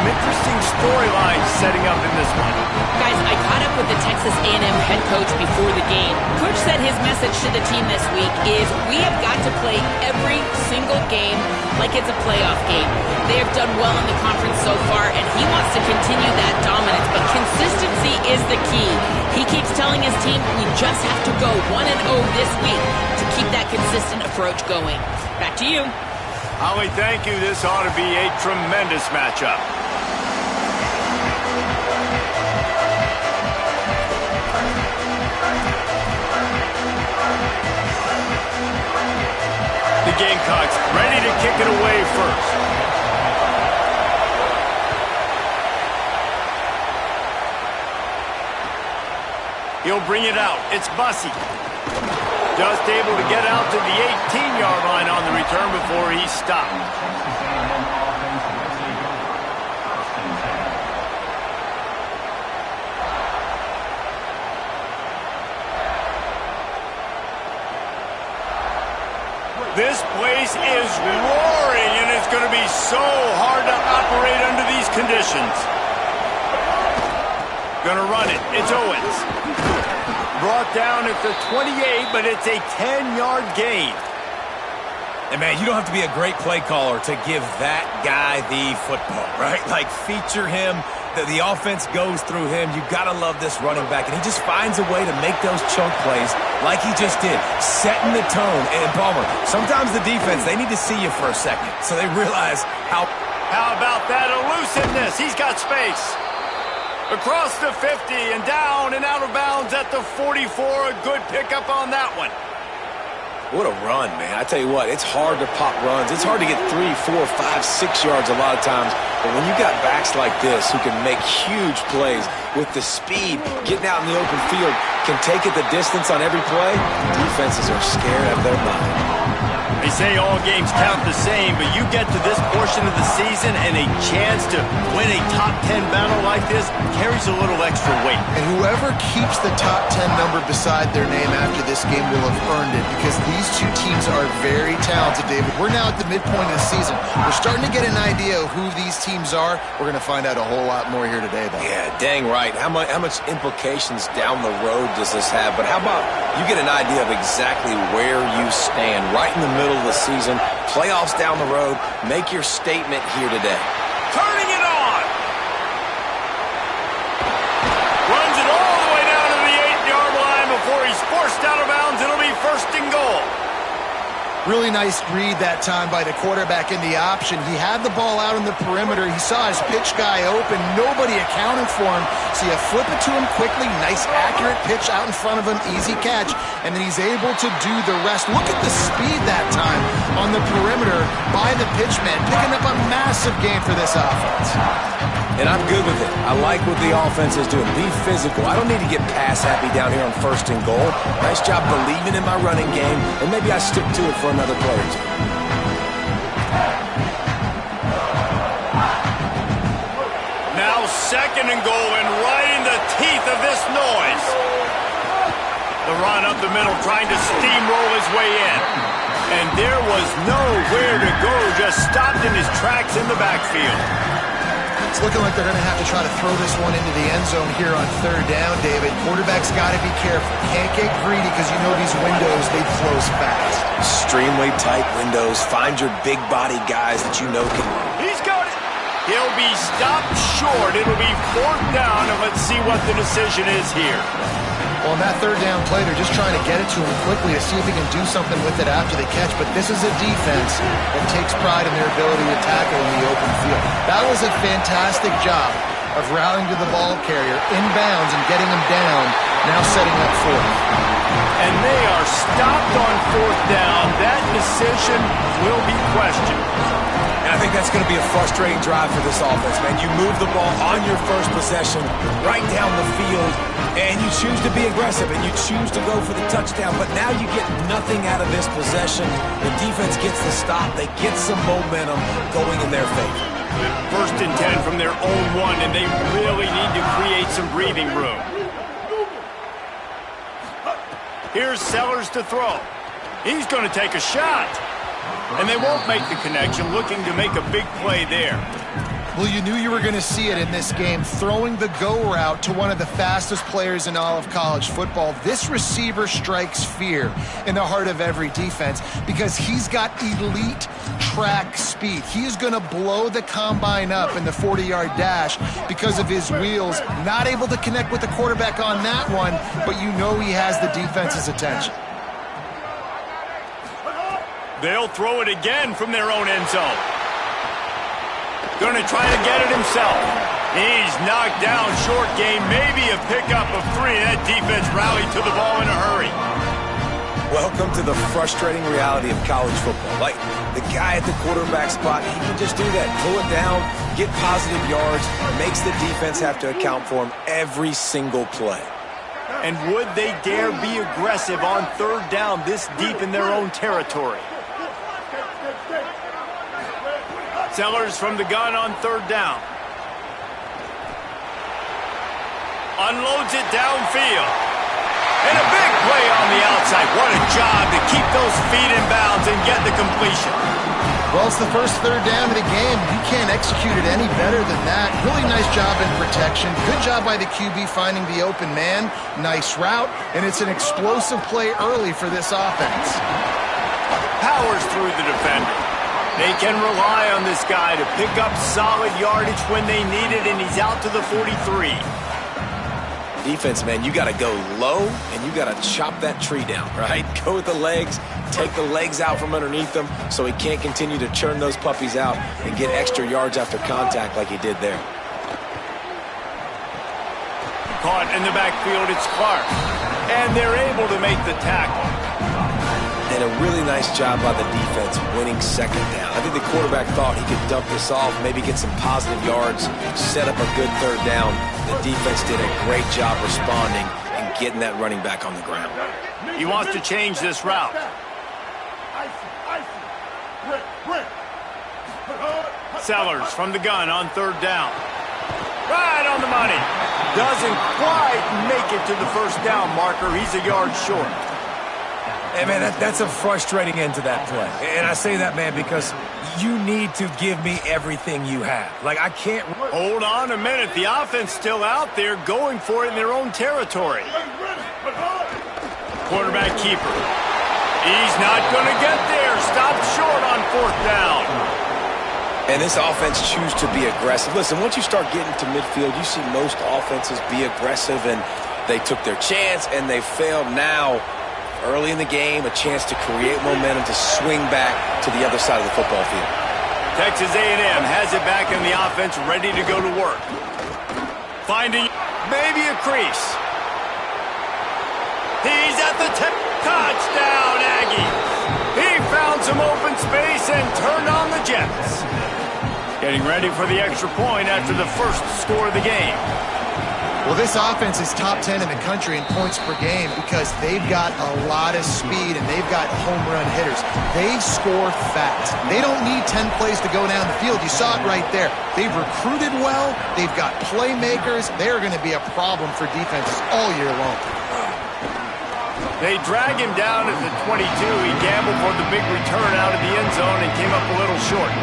some interesting storylines setting up in this one. Guys, I caught up with the Texas A&M head coach before the game. Coach said his message to the team this week is we have got to play every single game like it's a playoff game. They have done well in the conference so far, and he wants to continue that dominance, but consistency is the key. He keeps telling his team we just have to go 1-0 this week to keep that consistent approach going. Back to you. Holly, thank you. This ought to be a tremendous matchup. The Gamecocks ready to kick it away first. He'll bring it out. It's Bussey. Just able to get out to the 18-yard line on the return before he's stopped. This place is roaring, and it's going to be so hard to operate under these conditions. Going to run it. It's Owens. Brought down at the 28, but it's a 10-yard gain. And, man, you don't have to be a great play caller to give that guy the football, right? Like, feature him. The offense goes through him. You've got to love this running back. And he just finds a way to make those choke plays like he just did, setting the tone. And, Palmer, sometimes the defense, they need to see you for a second so they realize how... How about that elusiveness? He's got space. Across the 50 and down and out of bounds at the 44. A good pickup on that one. What a run, man. I tell you what, it's hard to pop runs. It's hard to get 3, 4, 5, 6 yards a lot of times. But when you got backs like this who can make huge plays with the speed, getting out in the open field, can take it the distance on every play, defenses are scared out of their mind. They say all games count the same, but you get to this portion of the season and a chance to win a top 10 battle like this carries a little extra weight. And whoever keeps the top 10 number beside their name after this game will have earned it, because these two teams are very talented, David. We're now at the midpoint of the season. We're starting to get an idea of who these teams are. We're going to find out a whole lot more here today, though. Yeah, dang right. How much implications down the road does this have? But how about you get an idea of exactly where you stand right in the middle of the season, playoffs down the road, make your statement here today. Turning it on! Runs it all the way down to the 8-yard line before he's forced out of bounds. It'll be first and goal. Really nice read that time by the quarterback in the option. He had the ball out in the perimeter. He saw his pitch guy open. Nobody accounted for him. So you flip it to him quickly. Nice, accurate pitch out in front of him. Easy catch. And then he's able to do the rest. Look at the speed that time on the perimeter by the pitchman, picking up a massive gain for this offense. And I'm good with it. I like what the offense is doing. Be physical. I don't need to get pass happy down here on first and goal. Nice job believing in my running game, and maybe I stick to it for another play or two. Now second and goal, and right in the teeth of this noise. The run up the middle, trying to steamroll his way in. And there was nowhere to go, just stopped in his tracks in the backfield. It's looking like they're going to have to try to throw this one into the end zone here on third down, David. Quarterback's got to be careful. Can't get greedy because you know these windows, they close fast. Extremely tight windows. Find your big body guys that you know can... He's got it. He'll be stopped short. It'll be fourth down, and let's see what the decision is here. Well, on that third down play, they're just trying to get it to him quickly to see if he can do something with it after the catch. But this is a defense that takes pride in their ability to tackle in the open field. That was a fantastic job of rallying to the ball carrier, inbounds, and getting him down, now setting up fourth. And they are stopped on fourth down. That decision will be questioned. And I think that's going to be a frustrating drive for this offense, man. You move the ball on your first possession right down the field, and you choose to be aggressive, and you choose to go for the touchdown, but now you get nothing out of this possession. The defense gets the stop. They get some momentum going in their favor. First and 10 from their own one, and they really need to create some breathing room. Here's Sellers to throw. He's going to take a shot. And they won't make the connection, looking to make a big play there. Well, you knew you were going to see it in this game, throwing the go route to one of the fastest players in all of college football. This receiver strikes fear in the heart of every defense because he's got elite track speed. He is going to blow the combine up in the 40-yard dash because of his wheels. Not able to connect with the quarterback on that one, but you know he has the defense's attention. They'll throw it again from their own end zone. Going to try to get it himself. He's knocked down short game, maybe a pickup of 3. That defense rallied to the ball in a hurry. Welcome to the frustrating reality of college football. Like, the guy at the quarterback spot, he can just do that. Pull it down, get positive yards, makes the defense have to account for him every single play. And would they dare be aggressive on third down this deep in their own territory? Sellers from the gun on third down. Unloads it downfield. And a big play on the outside. What a job to keep those feet in bounds and get the completion. Well, it's the first third down of the game. You can't execute it any better than that. Really nice job in protection. Good job by the QB finding the open man. Nice route. And it's an explosive play early for this offense. Powers through the defender. They can rely on this guy to pick up solid yardage when they need it, and he's out to the 43. Defense, man, you got to go low, and you got to chop that tree down, right? Go with the legs, take the legs out from underneath them so he can't continue to churn those puppies out and get extra yards after contact like he did there. Caught in the backfield, it's Clark. And they're able to make the tackle. And a really nice job by the defense winning second down. I think the quarterback thought he could dump this off, maybe get some positive yards, set up a good third down. The defense did a great job responding and getting that running back on the ground. He wants to change this route. Sellers from the gun on third down. Right on the money. Doesn't quite make it to the first down marker. He's a yard short. Hey, man, that's a frustrating end to that play. And I say that, man, because you need to give me everything you have. Like, I can't... Hold on a minute. The offense still out there going for it in their own territory. Quarterback keeper. He's not going to get there. Stopped short on fourth down. And this offense choose to be aggressive. Listen, once you start getting to midfield, you see most offenses be aggressive, and they took their chance, and they failed now. Early in the game, a chance to create momentum to swing back to the other side of the football field. Texas A&M has it back in the offense, ready to go to work. Finding maybe a crease. He's at the touchdown, Aggies. He found some open space and turned on the Jets. Getting ready for the extra point after the first score of the game. Well, this offense is top 10 in the country in points per game because they've got a lot of speed and they've got home run hitters. They score fast. They don't need 10 plays to go down the field. You saw it right there. They've recruited well. They've got playmakers. They're going to be a problem for defenses all year long. They drag him down at the 22. He gambled for the big return out of the end zone and came up a little short.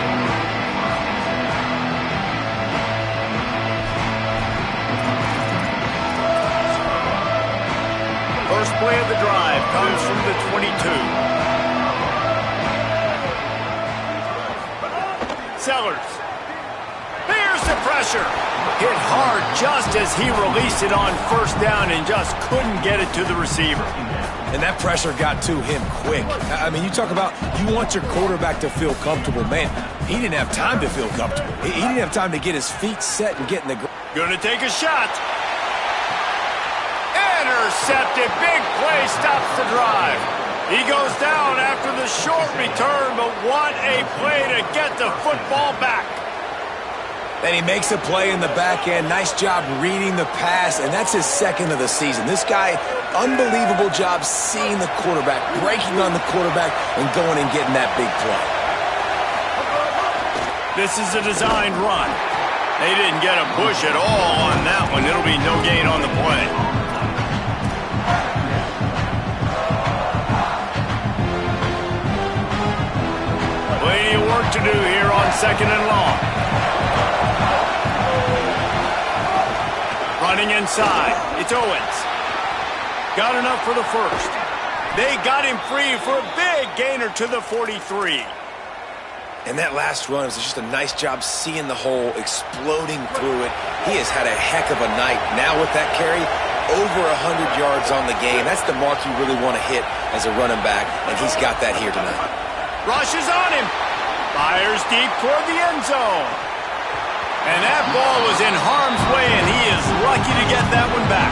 First play of the drive comes from the 22. Sellers. Here's the pressure. Hit hard just as he released it on first down and just couldn't get it to the receiver. And that pressure got to him quick. I mean, you talk about you want your quarterback to feel comfortable. Man, he didn't have time to feel comfortable. He didn't have time to get his feet set and get in the ground. Gonna take a shot. Intercepted. Big play stops the drive. He goes down after the short return, but what a play to get the football back. And he makes a play in the back end. Nice job reading the pass, and that's his second of the season. This guy, unbelievable job seeing the quarterback, breaking on the quarterback, and going and getting that big play. This is a designed run. They didn't get a push at all on that one. It'll be no gain on the play. Plenty of work to do here on second and long. Running inside. It's Owens. Got enough for the first. They got him free for a big gainer to the 43. And that last run was just a nice job seeing the hole, exploding through it. He has had a heck of a night. Now with that carry, over 100 yards on the game. That's the mark you really want to hit as a running back, and he's got that here tonight. Rushes on him. Fires deep toward the end zone. And that ball was in harm's way, and he is lucky to get that one back.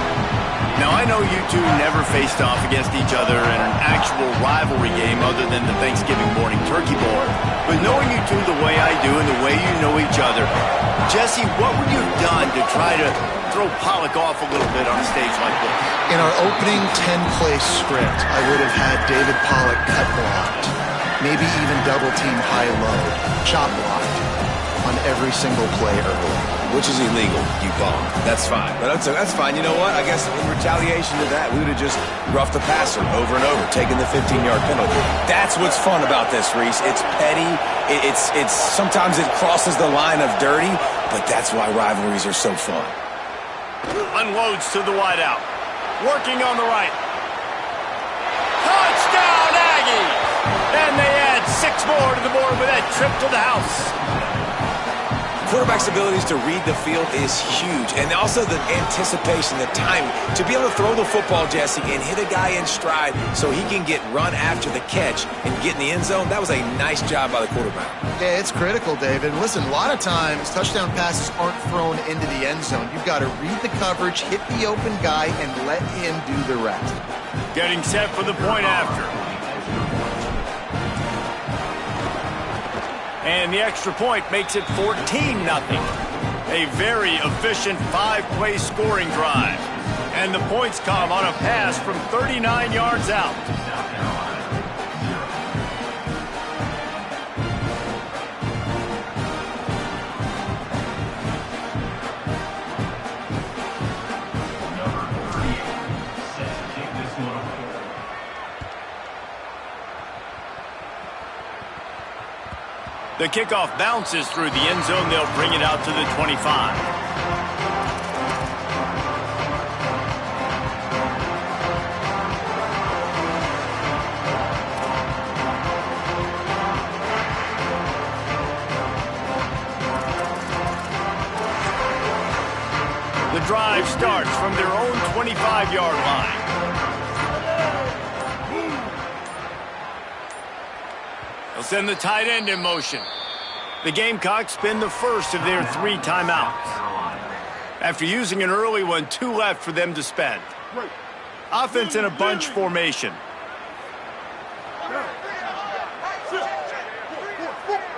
Now, I know you two never faced off against each other in an actual rivalry game other than the Thanksgiving morning turkey bowl. But knowing you two the way I do and the way you know each other, Jesse, what would you have done to try to throw Pollock off a little bit on a stage like this? In our opening 10-play script, I would have had David Pollock cut blocked, maybe even double-team high-low, chop blocked on every single play early. Which is illegal, you bum. That's fine. But that's fine. You know what? I guess in retaliation to that, we would have just roughed the passer over and over, taking the 15-yard penalty. That's what's fun about this, Reese. It's petty. It's sometimes it crosses the line of dirty, but that's why rivalries are so fun. Unloads to the wideout. Working on the right. Touchdown, Aggies! And they add 6 more to the board with that trip to the house. Quarterback's abilities to read the field is huge, and also the anticipation, the timing. To be able to throw the football, Jesse, and hit a guy in stride so he can get run after the catch and get in the end zone, that was a nice job by the quarterback. Yeah, it's critical, David. Listen, a lot of times, touchdown passes aren't thrown into the end zone. You've got to read the coverage, hit the open guy, and let him do the rest. Getting set for the point after. And the extra point makes it 14-0. A very efficient 5-play scoring drive. And the points come on a pass from 39 yards out. The kickoff bounces through the end zone. They'll bring it out to the 25. The drive starts from their own 25-yard line. They'll send the tight end in motion. The Gamecocks spend the first of their 3 timeouts. After using an early one, 2 left for them to spend. Offense in a bunch formation.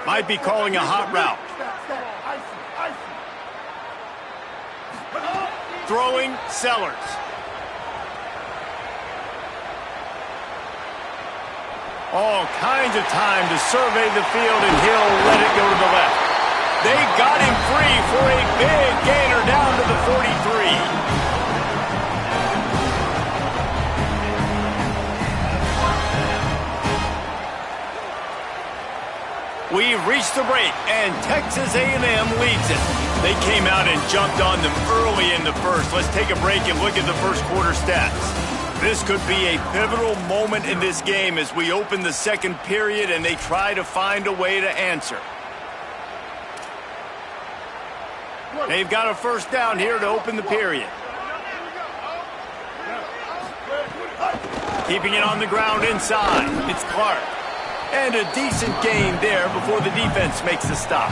Might be calling a hot route. Throwing Sellers. All kinds of time to survey the field, and he'll let it go to the left. They got him free for a big gainer down to the 43. We've reached the break, and Texas A&M leads it. They came out and jumped on them early in the first. Let's take a break and look at the first quarter stats. This could be a pivotal moment in this game as we open the second period and they try to find a way to answer. They've got a first down here to open the period. Keeping it on the ground inside. It's Clark. And a decent gain there before the defense makes the stop.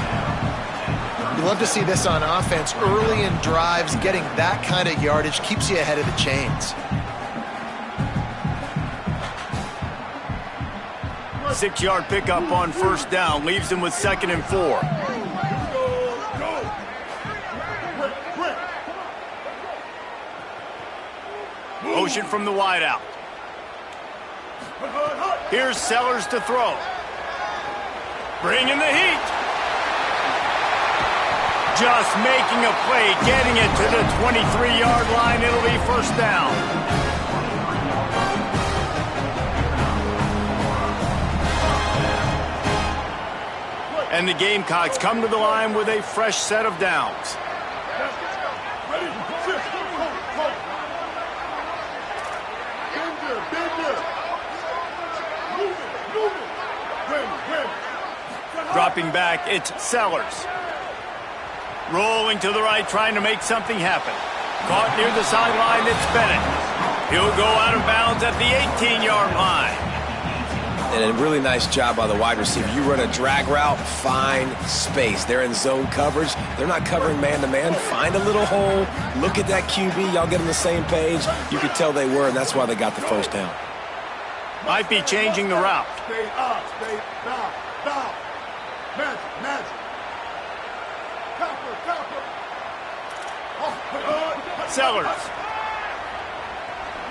You love to see this on offense. Early in drives, getting that kind of yardage keeps you ahead of the chains. 6-yard pickup on first down leaves him with 2nd and 4. Motion from the wideout. Here's Sellers to throw. Bringing the heat. Just making a play, getting it to the 23-yard line. It'll be first down. And the Gamecocks come to the line with a fresh set of downs. Dropping back, it's Sellers. Rolling to the right, trying to make something happen. Caught near the sideline, it's Bennett. He'll go out of bounds at the 18-yard line. And a really nice job by the wide receiver. You run a drag route, find space. They're in zone coverage. They're not covering man-to-man. Find a little hole. Look at that QB. Y'all get on the same page. You could tell they were, and that's why they got the first down. Might be changing the route. Stay up, stay down, down. Magic. Copper. Sellers.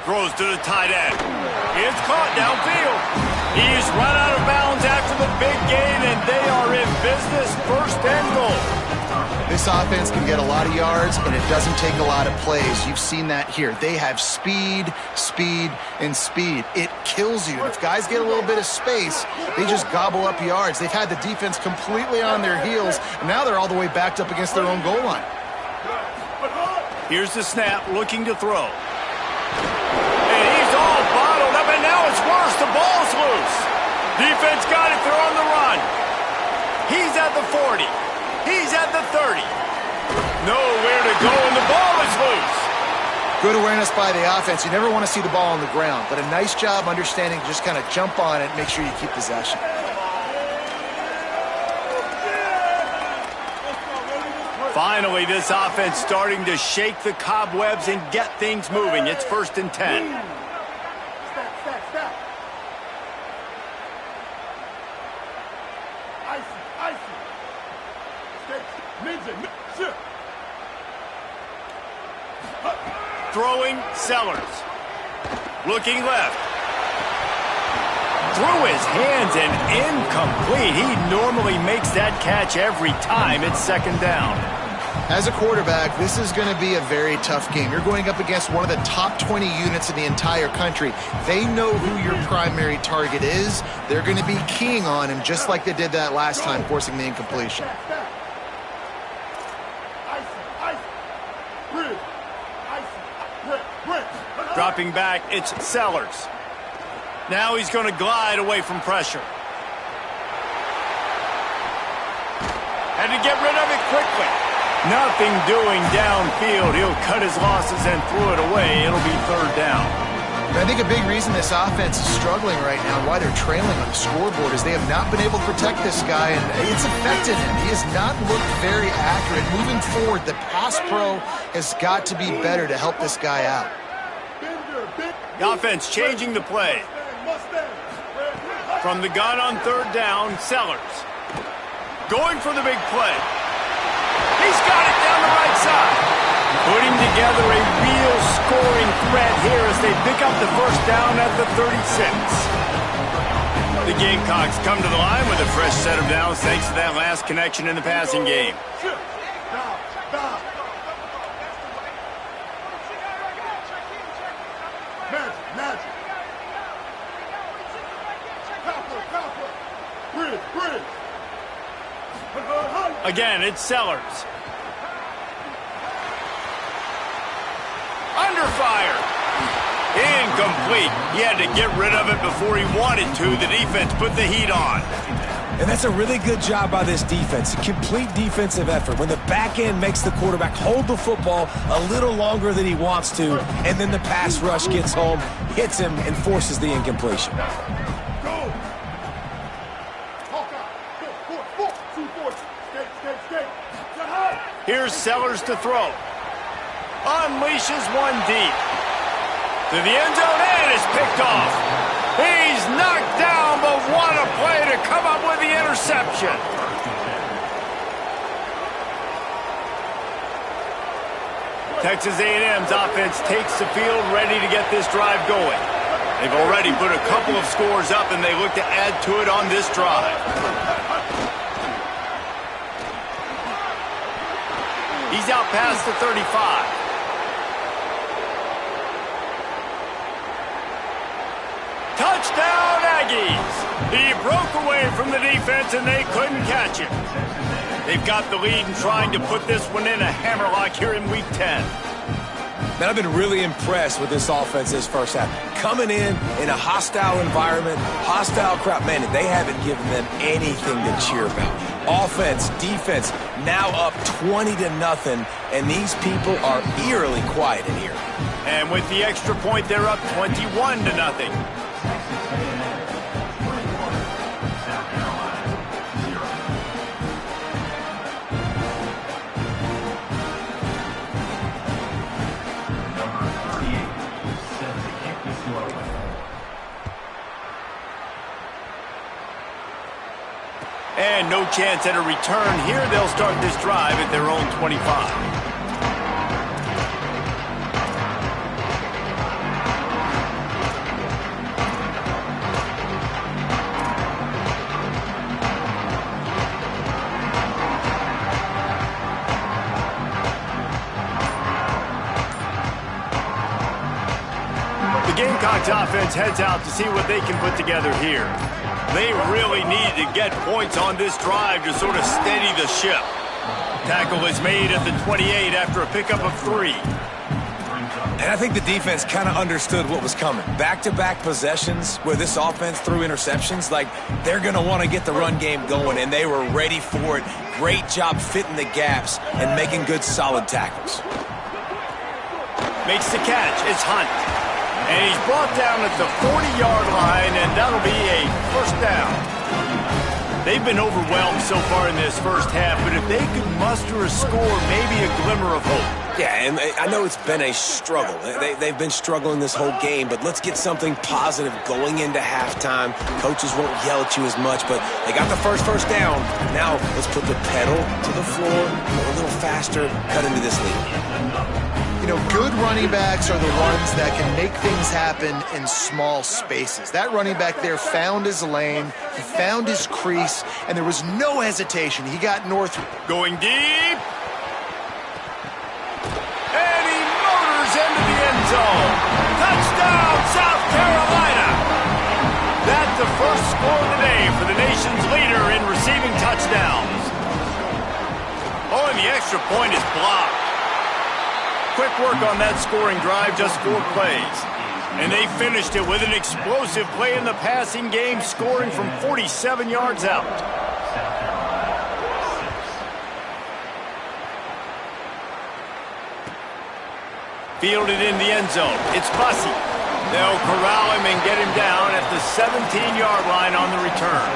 Throws to the tight end. It's caught downfield. He's run out of bounds after the big gain, and they are in business, first and goal. This offense can get a lot of yards, and it doesn't take a lot of plays. You've seen that here. They have speed, and speed. It kills you. If guys get a little bit of space, they just gobble up yards. They've had the defense completely on their heels, and now they're all the way backed up against their own goal line. Here's the snap, looking to throw. And he's all bottled up, and now it's worse. The ball's loose. Defense got it. They're on the run. He's at the 40. He's at the 30. Nowhere to go, and the ball is loose. Good awareness by the offense. You never want to see the ball on the ground, but a nice job understanding to just kind of jump on it and make sure you keep possession. Finally, this offense starting to shake the cobwebs and get things moving. It's 1st and 10. Step. Icy. Ninja. Throwing, Sellers. Looking left. Through his hands and incomplete. He normally makes that catch every time. It's 2nd down. As a quarterback, this is going to be a very tough game. You're going up against one of the top 20 units in the entire country. They know who your primary target is. They're going to be keying on him just like they did that last time, forcing the incompletion. Dropping back, it's Sellers. Now he's going to glide away from pressure. Had to get rid of it quickly. Nothing doing downfield. He'll cut his losses and throw it away. It'll be 3rd down. I think a big reason this offense is struggling right now and why they're trailing on the scoreboard is they have not been able to protect this guy, and it's affected him. He has not looked very accurate. Moving forward, the pass pro has got to be better to help this guy out. The offense changing the play. From the gun on 3rd down, Sellers. Going for the big play. He's got it down the right side. Putting together a real scoring threat here as they pick up the 1st down at the 36. The Gamecocks come to the line with a fresh set of downs thanks to that last connection in the passing game. Magic. Bridge. Again, it's Sellers. Under fire. Incomplete. He had to get rid of it before he wanted to. The defense put the heat on. And that's a really good job by this defense. A complete defensive effort. When the back end makes the quarterback hold the football a little longer than he wants to, and then the pass rush gets home, hits him, and forces the incompletion. Here's Sellers to throw. Unleashes one deep. To the end zone, and is picked off. He's knocked down, but what a play to come up with the interception. Texas A&M's offense takes the field, ready to get this drive going. They've already put a couple of scores up, and they look to add to it on this drive. He's out past the 35. Touchdown, Aggies! He broke away from the defense, and they couldn't catch him. They've got the lead and trying to put this one in a hammerlock here in Week 10. Man, I've been really impressed with this offense this first half. Coming in a hostile environment, hostile crowd, man, they haven't given them anything to cheer about. Offense, defense, now up 20-0, and these people are eerily quiet in here. And with the extra point, they're up 21-0. And no chance at a return here. They'll start this drive at their own 25. The Gamecocks offense heads out to see what they can put together here. They really need to get points on this drive to sort of steady the ship. Tackle is made at the 28 after a pickup of 3. And I think the defense kind of understood what was coming. Back-to-back possessions where this offense threw interceptions, like they're going to want to get the run game going, and they were ready for it. Great job fitting the gaps and making good, solid tackles. Makes the catch. It's Hunt. And he's brought down at the 40-yard line, and that'll be a first down. They've been overwhelmed so far in this first half, but if they could muster a score, maybe a glimmer of hope. Yeah, and I know it's been a struggle. They've been struggling this whole game, but let's get something positive going into halftime. Coaches won't yell at you as much, but they got the first down. Now let's put the pedal to the floor, go a little faster, cut into this lead. You know, good running backs are the ones that can make things happen in small spaces. That running back there found his lane, he found his crease, and there was no hesitation. He got north. Going deep. And he motors into the end zone. Touchdown, South Carolina. That's the first score of the day for the nation's leader in receiving touchdowns. Oh, and the extra point is blocked. Quick work on that scoring drive, just 4 plays. And they finished it with an explosive play in the passing game, scoring from 47 yards out. Fielded in the end zone. It's Bussey. They'll corral him and get him down at the 17-yard line on the return.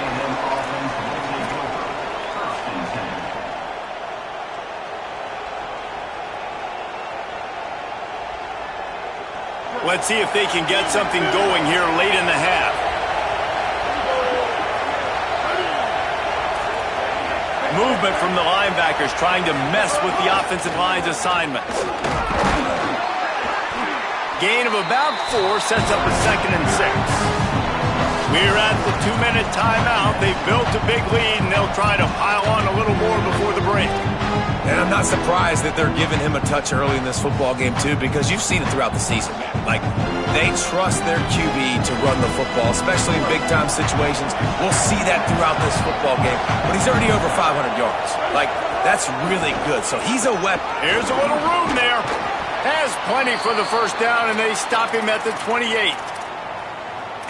Let's see if they can get something going here late in the half. Movement from the linebackers trying to mess with the offensive line's assignments. Gain of about 4 sets up a 2nd and 6. We're at the 2-minute timeout. They've built a big lead, and they'll try to pile on a little more before the break. And I'm not surprised that they're giving him a touch early in this football game, too, because you've seen it throughout the season. Like, they trust their QB to run the football, especially in big-time situations. We'll see that throughout this football game. But he's already over 500 yards. Like, that's really good. So he's a weapon. Here's a little room there. Has plenty for the first down, and they stop him at the 28.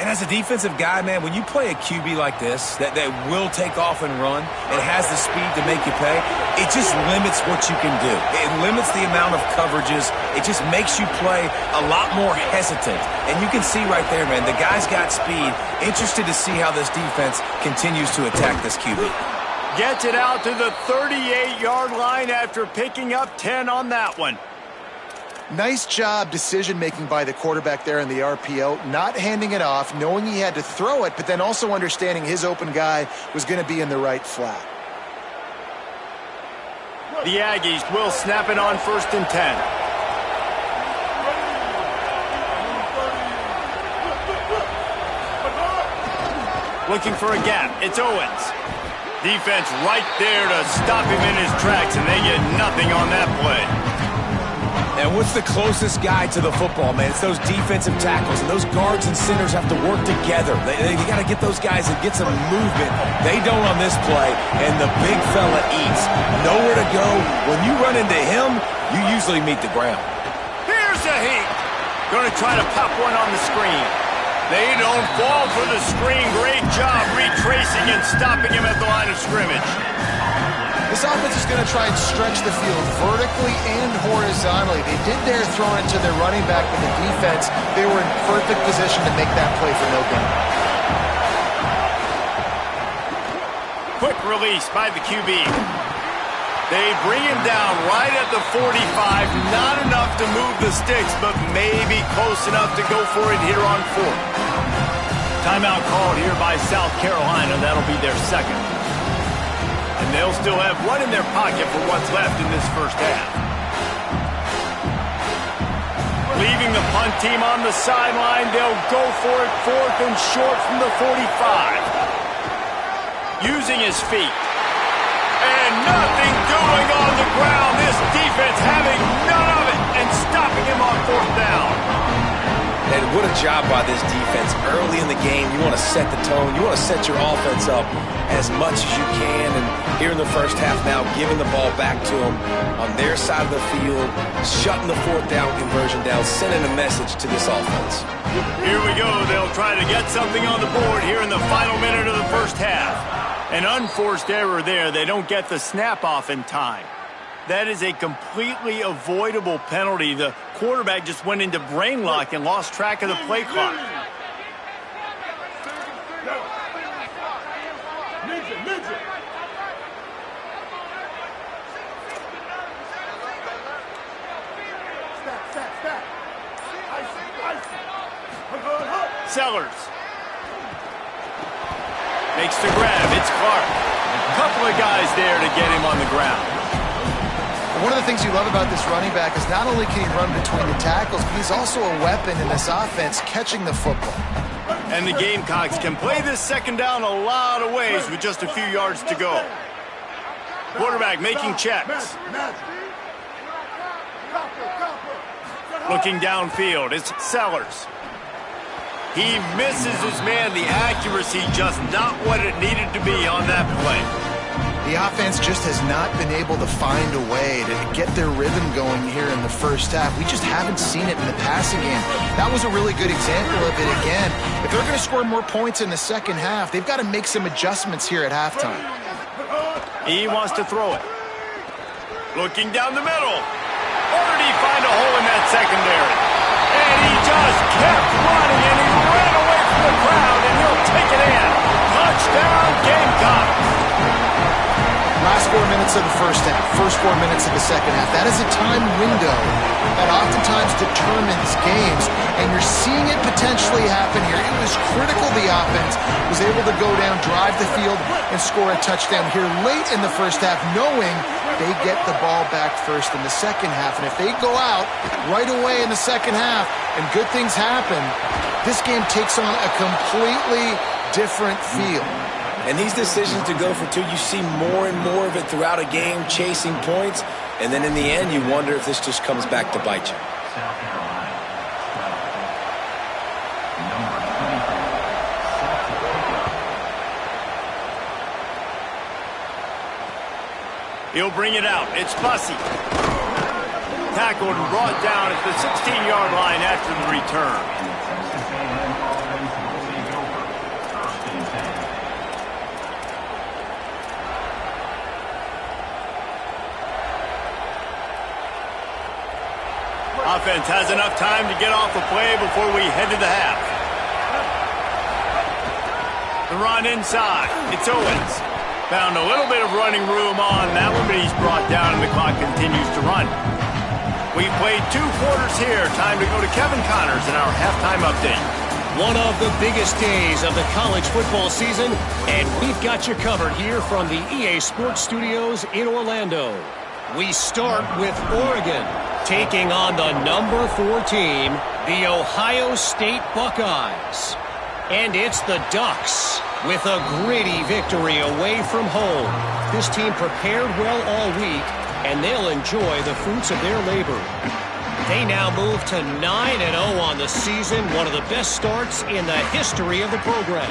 And as a defensive guy, man, when you play a QB like this that will take off and run and has the speed to make you pay, it just limits what you can do. It limits the amount of coverages. It just makes you play a lot more hesitant. And you can see right there, man, the guy's got speed. Interested to see how this defense continues to attack this QB. Gets it out to the 38-yard line after picking up 10 on that one. Nice job decision-making by the quarterback there in the RPO, not handing it off, knowing he had to throw it, but then also understanding his open guy was going to be in the right flat. The Aggies will snap it on 1st and 10. Looking for a gap. It's Owens. Defense right there to stop him in his tracks, and they get nothing on that play. And what's the closest guy to the football, man? It's those defensive tackles, and those guards and centers have to work together. They got to get those guys and get some movement. They don't on this play, and the big fella eats. Nowhere to go. When you run into him, you usually meet the ground. Here Here's the heat. Going to try to pop one on the screen. They don't fall for the screen. Great job retracing and stopping him at the line of scrimmage. This offense is going to try and stretch the field vertically and horizontally. They did their throwing it to their running back, but the defense, they were in perfect position to make that play for no gain. Quick release by the QB. They bring him down right at the 45. Not enough to move the sticks, but maybe close enough to go for it here on 4th. Timeout called here by South Carolina. That'll be their second. And they'll still have one in their pocket for what's left in this first half. Leaving the punt team on the sideline, they'll go for it 4th and short from the 45. Using his feet. And nothing doing on the ground. This defense having none of it and stopping him on 4th down. And what a job by this defense. Early in the game, you want to set the tone. You want to set your offense up as much as you can. And here in the first half now, giving the ball back to them on their side of the field, shutting the 4th down conversion down, sending a message to this offense. Here we go. They'll try to get something on the board here in the final minute of the first half. An unforced error there. They don't get the snap off in time. That is a completely avoidable penalty. The quarterback just went into brain lock and lost track of the play clock. Sellers. Makes the grab. It's Clark. A couple of guys there to get him on the ground. One of the things you love about this running back is not only can he run between the tackles, but he's also a weapon in this offense catching the football. And the Gamecocks can play this second down a lot of ways with just a few yards to go. Quarterback making checks. Looking downfield, it's Sellers. He misses his man. The accuracy just not what it needed to be on that play. The offense just has not been able to find a way to get their rhythm going here in the first half. We just haven't seen it in the passing game. That was a really good example of it again. If they're going to score more points in the second half, they've got to make some adjustments here at halftime. He wants to throw it. Looking down the middle. Or did he find a hole in that secondary? And he just kept running, and he ran away from the crowd, and he'll take it in. Touchdown, Gamecocks. Last 4 minutes of the first half, first 4 minutes of the second half. That is a time window that oftentimes determines games, and you're seeing it potentially happen here. It was critical the offense was able to go down, drive the field, and score a touchdown here late in the first half, knowing they get the ball back first in the second half. And if they go out right away in the second half and good things happen, this game takes on a completely different feel. And these decisions to go for 2, you see more and more of it throughout a game, chasing points. And then in the end, you wonder if this just comes back to bite you. He'll bring it out. It's Bussey. Tackled and brought down at the 16-yard line after the return. Offense has enough time to get off the play before we head to the half. The run inside. It's Owens. Found a little bit of running room on that one, but he's brought down and the clock continues to run. We've played 2 quarters here. Time to go to Kevin Connors in our halftime update. One of the biggest days of the college football season, and we've got you covered here from the EA Sports Studios in Orlando. We start with Oregon, taking on the number 4 team, the Ohio State Buckeyes. And it's the Ducks with a gritty victory away from home. This team prepared well all week, and they'll enjoy the fruits of their labor. They now move to 9-0 on the season, one of the best starts in the history of the program.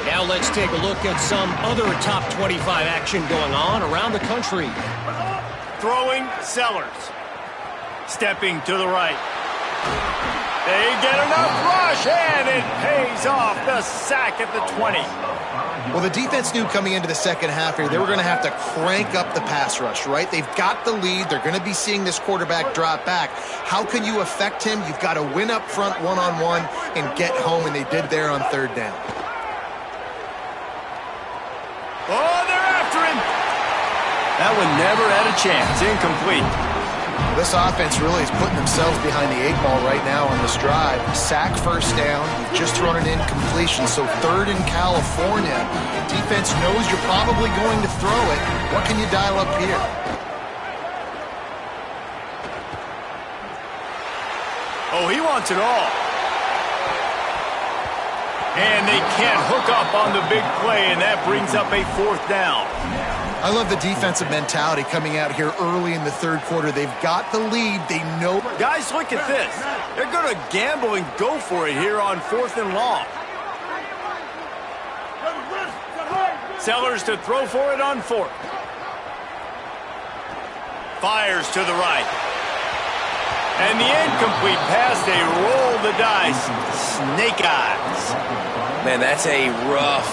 Now let's take a look at some other top 25 action going on around the country. Throwing Sellers. Stepping to the right. They get enough rush, and it pays off. The sack at the 20. Well, the defense knew coming into the second half here they were going to have to crank up the pass rush, right? They've got the lead. They're going to be seeing this quarterback drop back. How can you affect him? You've got to win up front one-on-one and get home, and they did there on third down. Oh, they're after him. That one never had a chance. Incomplete. This offense really is putting themselves behind the 8-ball right now on this drive. Sack first down. You've just thrown an incompletion. So third in California. Defense knows you're probably going to throw it. What can you dial up here? Oh, he wants it all. And they can't hook up on the big play, and that brings up a fourth down. I love the defensive mentality coming out here early in the third quarter. They've got the lead. They know. Guys, look at this. They're going to gamble and go for it here on fourth and long. Sellers to throw for it on fourth. Fires to the right. And the incomplete pass, they roll the dice. Snake eyes. Man, that's a rough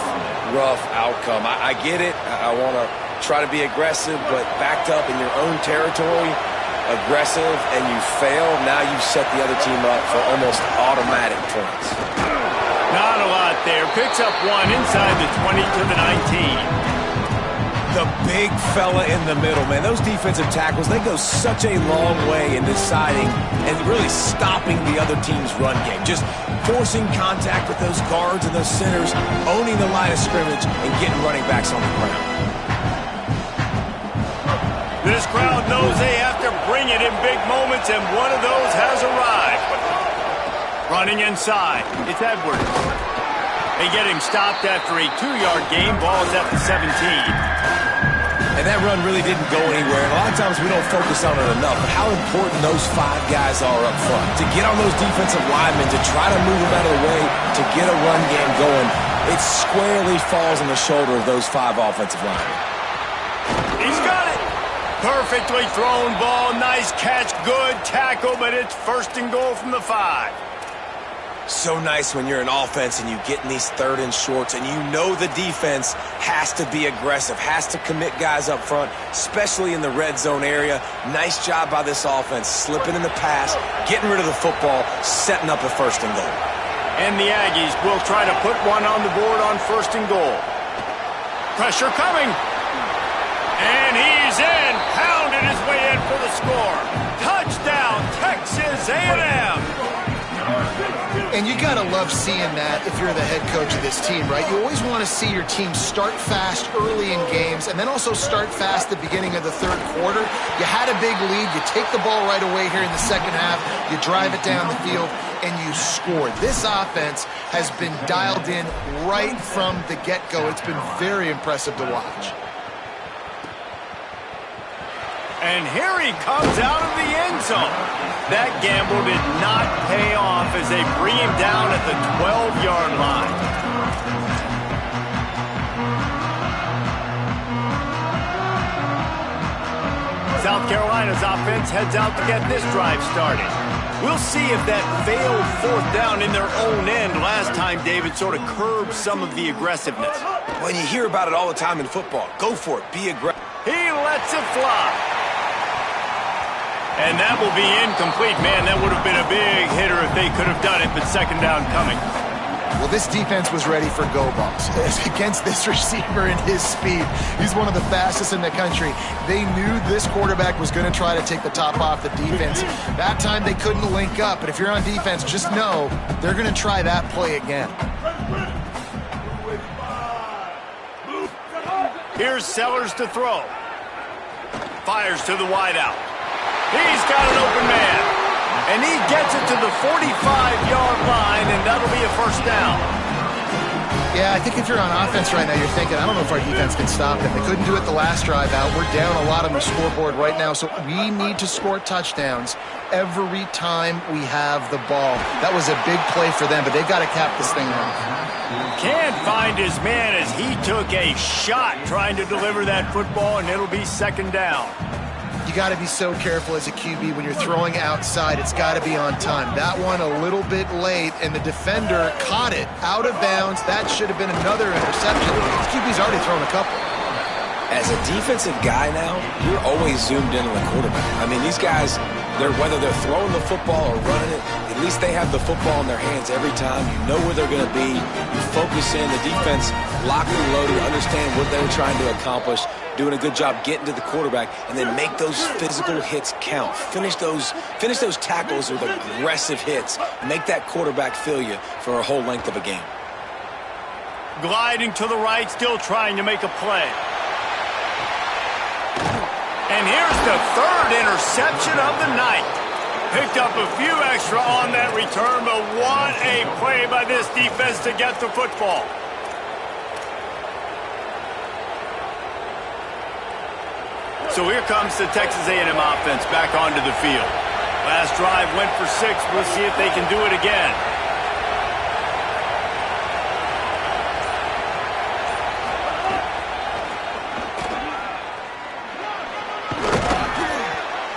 outcome. I get it. I want to try to be aggressive, but backed up in your own territory, aggressive, and you fail, now you set the other team up for almost automatic points. Not a lot there. Picks up one inside the 20 to the 19. The big fella in the middle, man. Those defensive tackles, they go such a long way in deciding and really stopping the other team's run game. Just forcing contact with those guards and those centers, owning the line of scrimmage, and getting running backs on the ground. This crowd knows they have to bring it in big moments, and one of those has arrived. Running inside, it's Edwards. They get him stopped after a 2-yard gain. Ball's at the 17. And that run really didn't go anywhere. And a lot of times we don't focus on it enough, but how important those 5 guys are up front. To get on those defensive linemen, to try to move them out of the way, to get a run game going, it squarely falls on the shoulder of those 5 offensive linemen. He's got it. Perfectly thrown ball. Nice catch. Good tackle, but it's first and goal from the 5. So nice when you're an offense and you get in these third and shorts and you know the defense has to be aggressive, has to commit guys up front, especially in the red zone area. Nice job by this offense, slipping in the pass, getting rid of the football, setting up the first and goal. And the Aggies will try to put one on the board on first and goal. Pressure coming. And he's in, pounded his way in for the score. Touchdown, Texas A&M. And you got to love seeing that if you're the head coach of this team, right? You always want to see your team start fast early in games and then also start fast at the beginning of the third quarter. You had a big lead. You take the ball right away here in the second half. You drive it down the field, and you score. This offense has been dialed in right from the get-go. It's been very impressive to watch. And here he comes out of the end zone. That gamble did not pay off as they bring him down at the 12-yard line. South Carolina's offense heads out to get this drive started. We'll see if that failed fourth down in their own end last time, David, sort of curbed some of the aggressiveness. When you hear about it all the time in football, go for it, be aggressive. He lets it fly. And that will be incomplete. Man, that would have been a big hitter if they could have done it, but second down coming. Well, this defense was ready for go balls against this receiver and his speed. He's one of the fastest in the country. They knew this quarterback was going to try to take the top off the defense. That time they couldn't link up, but if you're on defense, just know they're going to try that play again. Here's Sellers to throw. Fires to the wideout. He's got an open man. And he gets it to the 45-yard line, and that'll be a first down. Yeah, I think if you're on offense right now, you're thinking, I don't know if our defense can stop them. They couldn't do it the last drive out. We're down a lot on the scoreboard right now, so we need to score touchdowns every time we have the ball. That was a big play for them, but they've got to cap this thing off. Can't find his man as he took a shot trying to deliver that football, and it'll be second down. You got to be so careful as a QB when you're throwing outside. It's got to be on time. That one a little bit late, and the defender caught it out of bounds. That should have been another interception. This QB's already thrown a couple. As a defensive guy now, you're always zoomed in on the quarterback. I mean, these guys, whether they're throwing the football or running it, at least they have the football in their hands every time. You know where they're going to be. You focus in. The defense locked and loaded, understand what they were trying to accomplish, doing a good job getting to the quarterback, and then make those physical hits count. Finish those tackles with aggressive hits. Make that quarterback feel you for a whole length of a game. Gliding to the right, still trying to make a play. And here's the third interception of the night. Picked up a few extra on that return, but what a play by this defense to get the football. So here comes the Texas A&M offense back onto the field. Last drive went for 6. We'll see if they can do it again.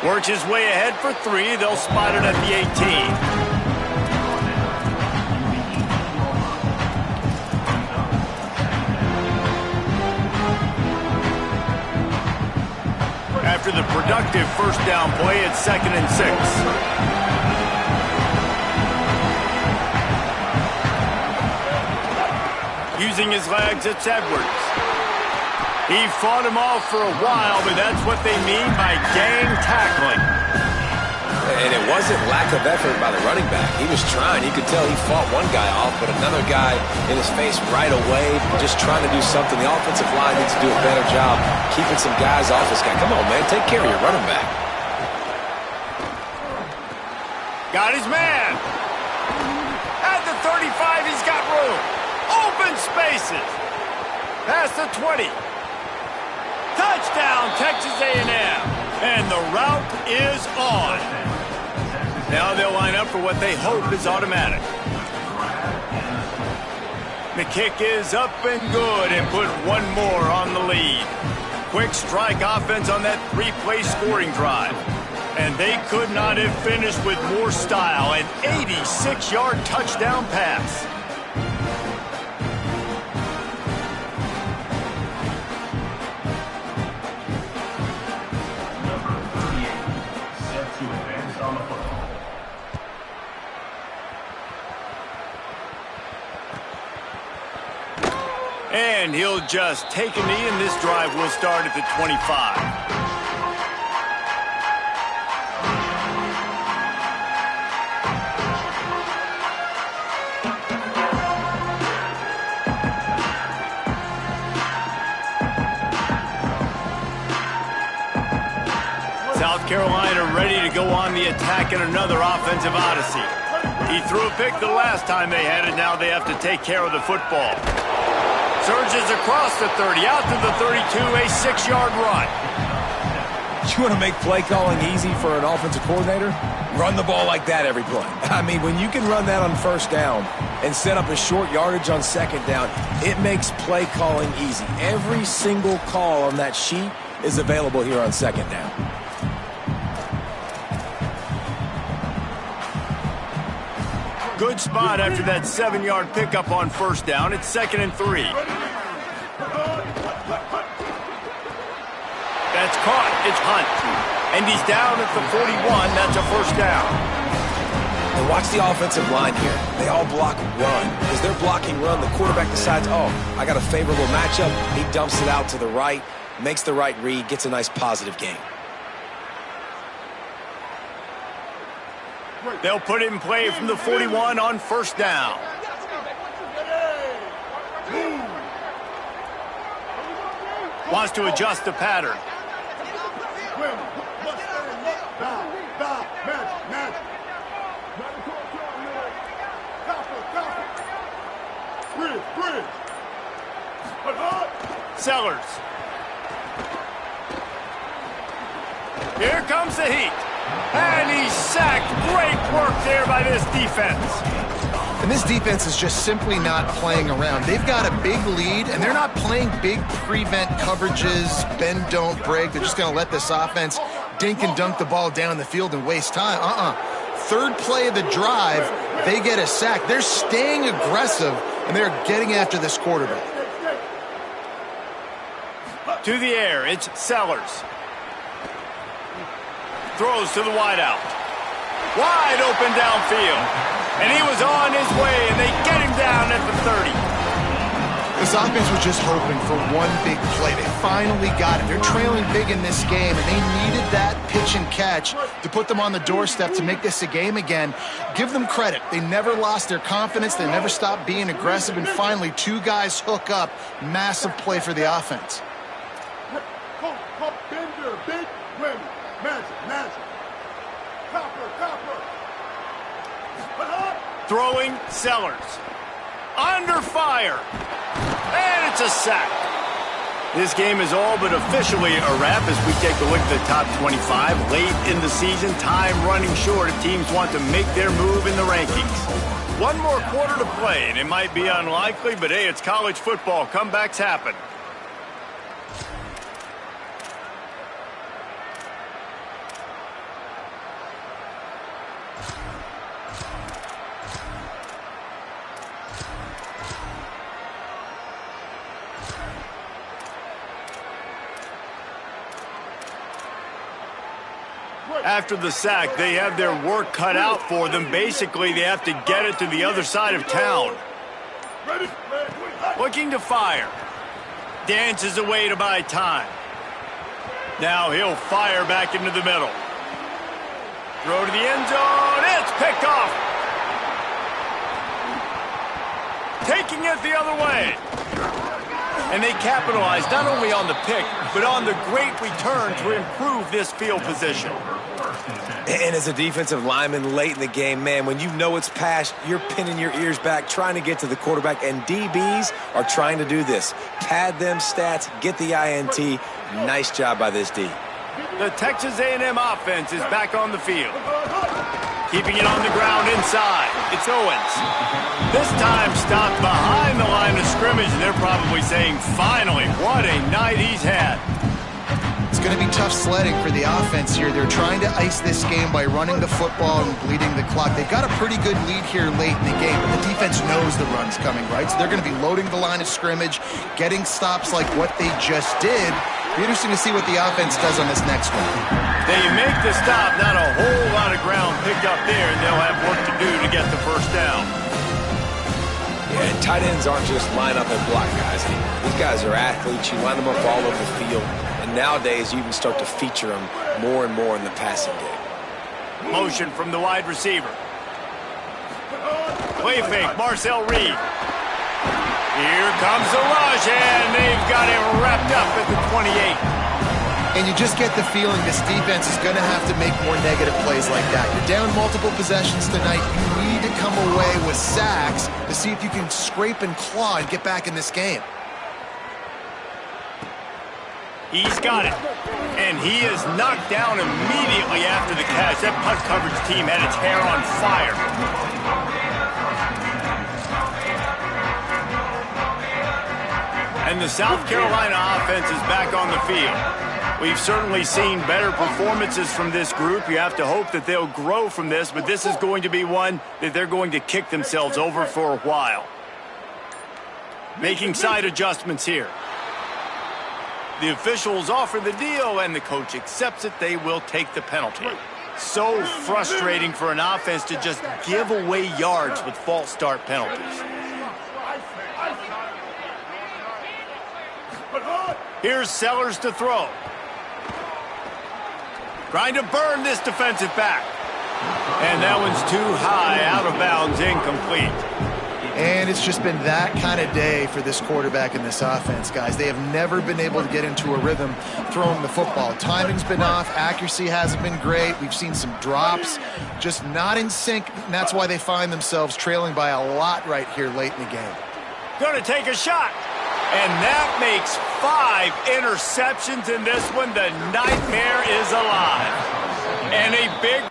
Works his way ahead for 3. They'll spot it at the 18. After the productive first down play, it's 2nd and 6. Using his legs, it's Edwards. He fought him off for a while, but that's what they mean by gang tackling. And it wasn't lack of effort by the running back. He was trying. You could tell he fought one guy off, but another guy in his face right away, just trying to do something. The offensive line needs to do a better job keeping some guys off this guy. Come on, man. Take care of your running back. Got his man. At the 35, he's got room. Open spaces. Past the 20. Touchdown, Texas A&M. And the route is on. Now they'll line up for what they hope is automatic. The kick is up and good and put one more on the lead. Quick strike offense on that 3-play scoring drive. And they could not have finished with more style. An 86-yard touchdown pass. And he'll just take a knee, and this drive will start at the 25. South Carolina ready to go on the attack in another offensive odyssey. He threw a pick the last time they had it. Now they have to take care of the football. Surges across the 30, out to the 32, a 6-yard run. You want to make play calling easy for an offensive coordinator? Run the ball like that every play. I mean, when you can run that on first down and set up a short yardage on second down, it makes play calling easy. Every single call on that sheet is available here on second down. Good spot after that 7-yard pickup on first down. It's 2nd and 3. That's caught. It's Hunt. And he's down at the 41. That's a first down. And watch the offensive line here. They all block run. As they're blocking run, the quarterback decides, oh, I got a favorable matchup. He dumps it out to the right, makes the right read, gets a nice positive gain. They'll put it in play from the 41 on first down. Wants to adjust the pattern. Sellers. Here comes the heat. And he's sacked. Great work there by this defense. And this defense is just simply not playing around. They've got a big lead, and they're not playing big prevent coverages, bend, don't break. They're just going to let this offense dink and dunk the ball down the field and waste time. Third play of the drive, they get a sack. They're staying aggressive, and they're getting after this quarterback. To the air, it's Sellers. Throws to the wideout. Wide open downfield. And he was on his way, and they get him down at the 30. This offense was just hoping for one big play. They finally got it. They're trailing big in this game, and they needed that pitch and catch to put them on the doorstep to make this a game again. Give them credit. They never lost their confidence. They never stopped being aggressive, and finally, two guys hook up. Massive play for the offense. Bender, big win. Magic. Copper. Throwing Sellers. Under fire. And it's a sack. This game is all but officially a wrap as we take a look at the top 25. Late in the season, time running short if teams want to make their move in the rankings. One more quarter to play, and it might be unlikely, but hey, it's college football. Comebacks happen. After the sack, they have their work cut out for them. Basically, they have to get it to the other side of town. Looking to fire. Dances away to buy time. Now he'll fire back into the middle. Throw to the end zone. It's picked off. Taking it the other way. And they capitalize not only on the pick, but on the great return to improve this field position. And as a defensive lineman late in the game, man, when you know it's past, you're pinning your ears back, trying to get to the quarterback, and DBs are trying to do this. Pad them stats, get the INT. Nice job by this D. The Texas A&M offense is back on the field. Keeping it on the ground inside. It's Owens. This time stopped behind the line of scrimmage, and they're probably saying, finally, what a night he's had. It's going to be tough sledding for the offense here. They're trying to ice this game by running the football and bleeding the clock. They've got a pretty good lead here late in the game, but the defense knows the run's coming, right? So they're going to be loading the line of scrimmage, getting stops like what they just did. It'll be interesting to see what the offense does on this next one. They make the stop, not a whole lot of ground picked up there, and they'll have work to do to get the first down. Yeah, and tight ends aren't just line up and block guys anymore. These guys are athletes. You line them up all over the field. And nowadays, you even start to feature them more and more in the passing game. Motion from the wide receiver. Play fake, Marcel Reed. Here comes the rush, and they've got him wrapped up at the 28. And you just get the feeling this defense is going to have to make more negative plays like that. You're down multiple possessions tonight. You need to come away with sacks to see if you can scrape and claw and get back in this game. He's got it. And he is knocked down immediately after the catch. That punt coverage team had its hair on fire. And the South Carolina offense is back on the field. We've certainly seen better performances from this group. You have to hope that they'll grow from this, but this is going to be one that they're going to kick themselves over for a while. Making side adjustments here. The officials offer the deal, and the coach accepts it. They will take the penalty. So frustrating for an offense to just give away yards with false start penalties. Here's Sellers to throw. Trying to burn this defensive back. And that one's too high, out of bounds, incomplete. And it's just been that kind of day for this quarterback and this offense, guys. They have never been able to get into a rhythm throwing the football. Timing's been off. Accuracy hasn't been great. We've seen some drops, just not in sync. And that's why they find themselves trailing by a lot right here late in the game. Going to take a shot. And that makes 5 interceptions in this one. The nightmare is alive. And a big...